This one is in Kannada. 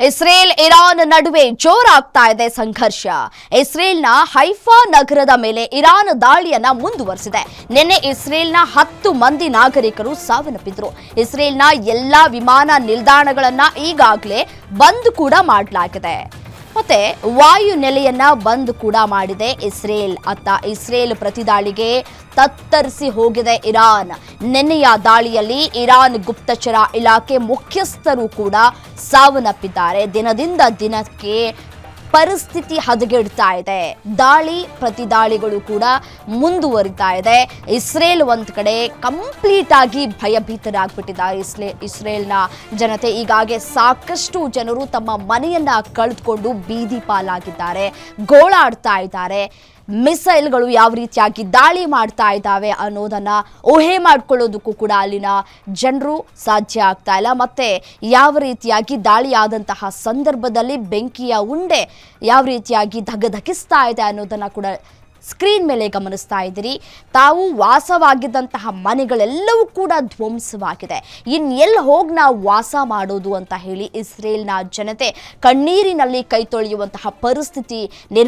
ಇಸ್ರೇಲ್ ಇರಾನ್ ನಡುವೆ ಜೋರಾಗ್ತಾ ಇದೆ ಸಂಘರ್ಷ. ಇಸ್ರೇಲ್ನ ಹೈಫಾ ನಗರದ ಮೇಲೆ ಇರಾನ್ ದಾಳಿಯನ್ನ ಮುಂದುವರೆಸಿದೆ. ನಿನ್ನೆ ಇಸ್ರೇಲ್ನ 10 ಮಂದಿ ನಾಗರಿಕರು ಸಾವನ್ನಪ್ಪಿದ್ರು. ಇಸ್ರೇಲ್ನ ಎಲ್ಲಾ ವಿಮಾನ ನಿಲ್ದಾಣಗಳನ್ನ ಈಗಾಗಲೇ ಬಂದ್ ಕೂಡ ಮಾಡಲಾಗಿದೆ. ಮತ್ತೆ ವಾಯು ನೆಲೆಯನ್ನ ಬಂದ್ ಕೂಡ ಮಾಡಿದೆ ಇಸ್ರೇಲ್. ಇಸ್ರೇಲ್ ಪ್ರತಿದಾಳಿಗೆ ತತ್ತರಿಸಿ ಹೋಗಿದೆ ಇರಾನ್. ನಿನ್ನೆಯ ದಾಳಿಯಲ್ಲಿ ಇರಾನ್ ಗುಪ್ತಚರ ಇಲಾಖೆ ಮುಖ್ಯಸ್ಥರು ಕೂಡ ಸಾವನ್ನಪ್ಪಿದ್ದಾರೆ. ದಿನದಿಂದ ದಿನಕ್ಕೆ ಪರಿಸ್ಥಿತಿ ಹದಗೆಡ್ತಾ ಇದೆ. ದಾಳಿ ಪ್ರತಿದಾಳಿಗಳು ಕೂಡ ಮುಂದುವರಿತಾ ಇದೆ. ಇಸ್ರೇಲ್ ಒಂದ್ ಕಡೆ ಕಂಪ್ಲೀಟ್ ಆಗಿ ಭಯಭೀತರಾಗ್ಬಿಟ್ಟಿದ್ದಾರೆ. ಇಸ್ರೇಲ್ನ ಜನತೆ ಈಗಾಗಲೇ ಸಾಕಷ್ಟು ಜನರು ತಮ್ಮ ಮನೆಯನ್ನ ಕಳೆದುಕೊಂಡು ಬೀದಿ ಪಾಲಾಗಿದ್ದಾರೆ, ಗೋಳಾಡ್ತಾ ಇದ್ದಾರೆ. ಮಿಸೈಲ್ಗಳು ಯಾವ ರೀತಿಯಾಗಿ ದಾಳಿ ಮಾಡ್ತಾ ಇದ್ದಾವೆ ಅನ್ನೋದನ್ನ ಊಹೆ ಮಾಡ್ಕೊಳ್ಳೋದಕ್ಕೂ ಕೂಡ ಅಲ್ಲಿನ ಜನರು ಸಾಧ್ಯ ಆಗ್ತಾ ಇಲ್ಲ. ಮತ್ತೆ ಯಾವ ರೀತಿಯಾಗಿ ದಾಳಿ ಆದಂತಹ ಸಂದರ್ಭದಲ್ಲಿ ಬೆಂಕಿಯ ಉಂಡೆ ಯಾವ ರೀತಿಯಾಗಿ ಧಗಧಗಿಸ್ತಾ ಇದೆ ಅನ್ನೋದನ್ನ ಕೂಡ ಸ್ಕ್ರೀನ್ ಮೇಲೆ ಗಮನಿಸ್ತಾ ಇದ್ದೀರಿ. ತಾವು ವಾಸವಾಗಿದ್ದಂತಹ ಮನೆಗಳೆಲ್ಲವೂ ಕೂಡ ಧ್ವಂಸವಾಗಿದೆ. ಇನ್ನೆಲ್ಲಿ ಹೋಗಿ ನಾವು ವಾಸ ಮಾಡೋದು ಅಂತ ಹೇಳಿ ಇಸ್ರೇಲ್ನ ಜನತೆ ಕಣ್ಣೀರಿನಲ್ಲಿ ಕೈ ತೊಳೆಯುವಂತಹ ಪರಿಸ್ಥಿತಿ ನಿರ್ಮಾಣ